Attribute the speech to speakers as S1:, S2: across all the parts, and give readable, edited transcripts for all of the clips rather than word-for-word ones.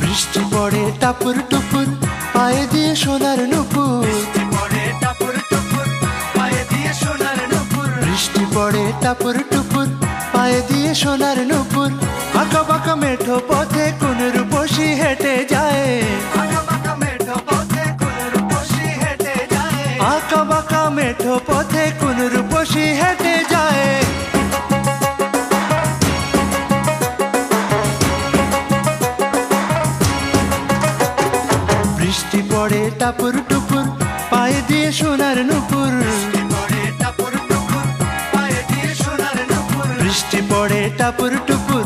S1: বৃষ্টি পড়ে টাপুর টুপুর পায়ে দিয়ে সোনার নুপুর, বৃষ্টি পড়ে টাপুর টুপুর পায়ে দিয়ে সোনার নুপুর। আঁকা বাঁকা মেঠো পথে কোন রূপসী হেঁটে যায়, আঁকা বাঁকা মেঠো পথে কোন রূপসী হেঁটে যায়। বৃষ্টি পড়ে টাপুর টুপুর পায়ে দিয়ে সোনার নুপুর, বৃষ্টি পড়ে টাপুর টুপুর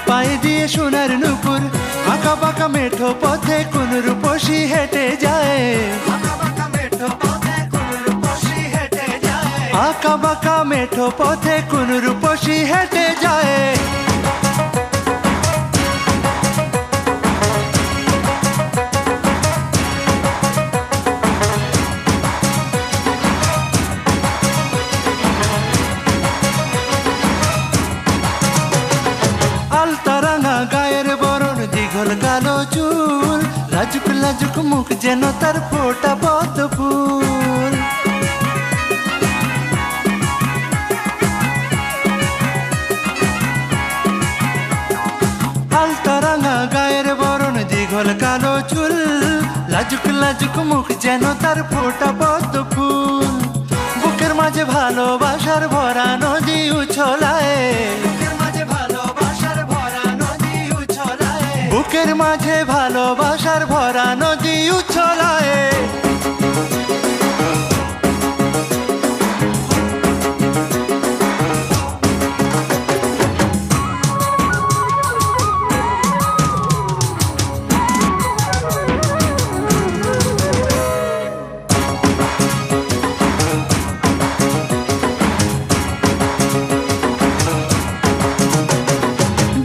S1: পায়ে দিয়ে সোনার নুপুর। আঁকা বাঁকা মেঠো পথে কোন রূপসী হেঁটে যায়, আঁকা বাঁকা মেঠো পথে কোন রূপসী হেঁটে যায়। আলতারাঙা গায়ের বরণ, দীঘল কালো চুল, লাজুক লাজুক মুখ যেন তার ফোটা পদ্ম ফুল। আলতারাঙা গায়ের বরণ, দীঘল কালো চুল, লাজুক লাজুক মুখ যেন তার ফোটা পদ্ম ফুল। বুকের মাঝে ভালোবাসার ভরা নদী উছলায়, বুকের মাঝে ভালোবাসার ভরা নদী উছলায়।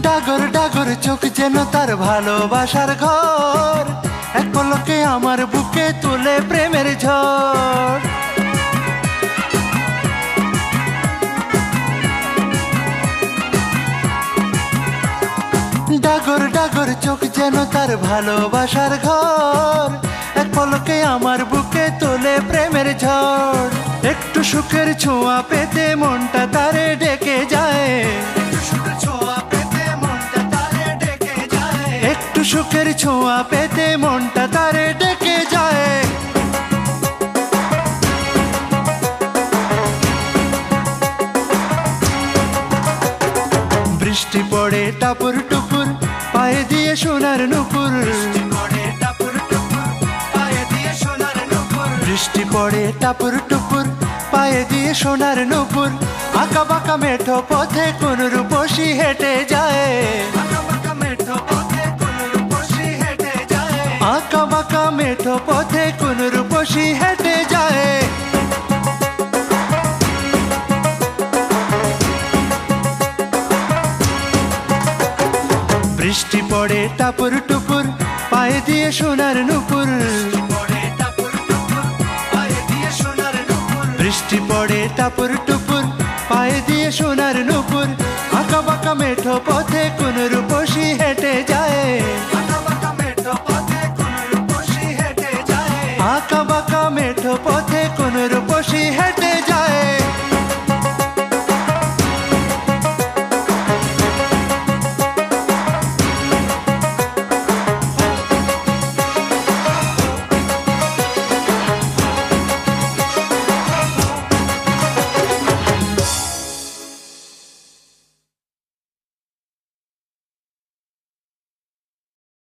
S1: ডাগর ডাগর চোখ যেন তার ভালোবাসার ঘর, এক পলকে আমার বুকে তুলে প্রেমের ঝড়। ডাগর ডাগর চোখ যেন তার ভালোবাসার ঘর, এক পলকে আমার বুকে তোলে প্রেমের ঝড়। একটু সুখের ছোঁয়া পেতে মনটা তারে ডেকে যায়, একটু সুখের ছোঁয়া পেতে মনটা তারে ডেকে যায়। বৃষ্টি পড়ে টাপুর টুপুর পায়ে দিয়ে সোনার নুপুর, বৃষ্টি পড়ে টাপুর টুপুর পায়ে দিয়ে সোনার নুপুর। আঁকা বাঁকা মেঠো পথে কোন রূপসী হেঁটে যায়, আঁকা বাঁকা মেঠো পথে কোন রূপসী হেঁটে যায়। বৃষ্টি পড়ে টাপুর টুপুর পায়ে দিয়ে সোনার নুপুর, বৃষ্টি পড়ে টাপুর টুপুর পায়ে দিয়ে সোনার নুপুর। আঁকা বাঁকা মেঠো পথে